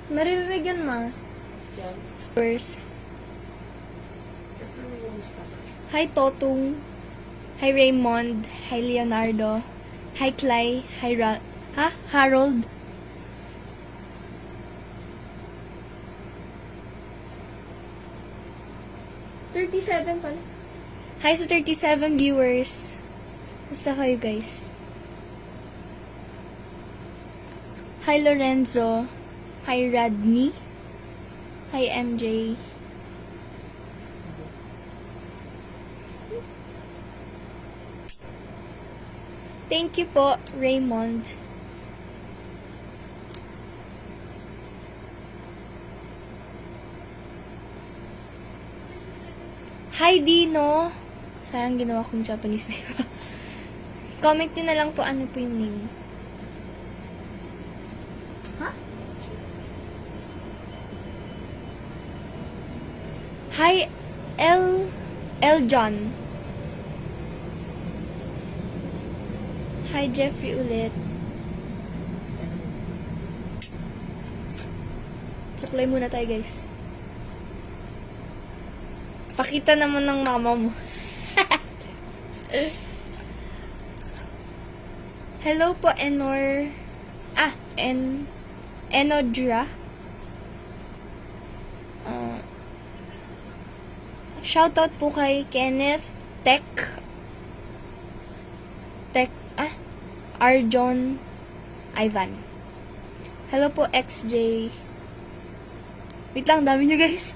Maririnig yan, ma. First. Hi, Totong. Hi, Raymond. Hi, Leonardo. Hi, Clay. Hi, Harold. $37 pala. Hi sa 37 viewers. Basta kayo, guys? Hi, Lorenzo. Hi, Radney. Hi, MJ. Thank you po, Raymond. Hi, Dino. Sayang ginawa kong Japanese name. Comment nyo na lang po ano po yung name. Ha? Hi, L. John. Hi, Jeffrey ulit. Suklay muna tayo, guys. Pakita naman ng mama mo. Hello po, Enor. Enodra. Shoutout po kay Kenneth Arjon Ivan. Hello po, XJ. Wait lang, dami nyo, guys.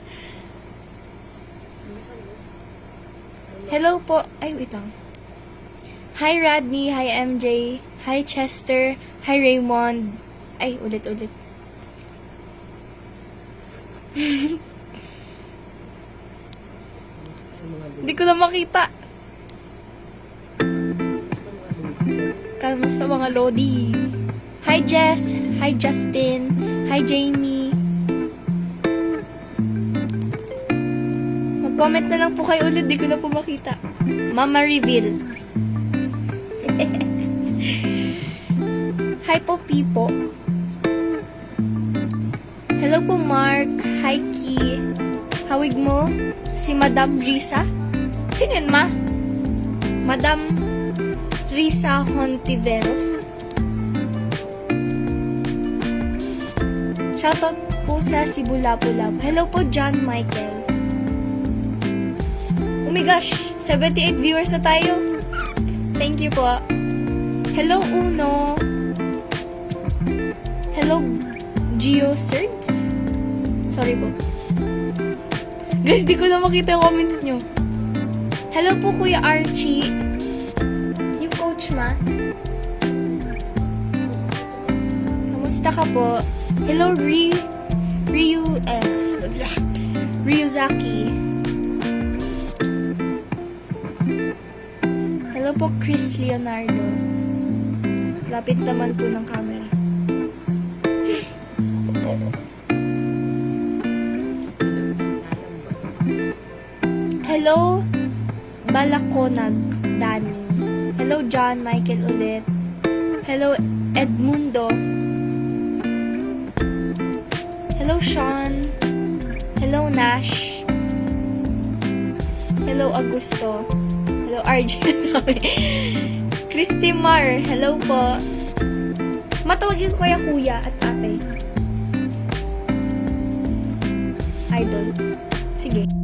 Hello po. Ay, wait lang. Hi, Radney. Hi, MJ. Hi, Chester. Hi, Raymond. Ay, ulit. Hindi ko na makita. Kamusta mga Lodi? Hi, Jess. Hi, Justin. Hi, Jamie. Mag-comment na lang po kayo ulit. Di ko na po makita. Mama Reveal. Hi po, Pipo. Hello po, Mark. Hi, Ki. Hawig mo si Madam Risa? Sino yun, ma? Madam Risa Hontiveros. Shoutout po sa Sibulapulab. Hello po, John Michael. Oh my gosh, 78 viewers na tayo. Thank you po. Hello, Uno. Hello, GeoSerds. Sorry po. Guys, di ko na makita yung comments nyo. Hello po, Kuya Archie. Yung coach, ma. Kamusta ka po? Hello, Ryuzaki. Hello po, Chris Leonardo. Lapit naman po ng camera. Hello, Balakonag Dani. Hello, John Michael ulit. Hello, Edmundo. Hello, Sean. Hello, Nash. Hello, Augusto. Hello, RJ. Christy Mar. Hello po. Matawagin ko kaya kuya at ate. Idol. Sige.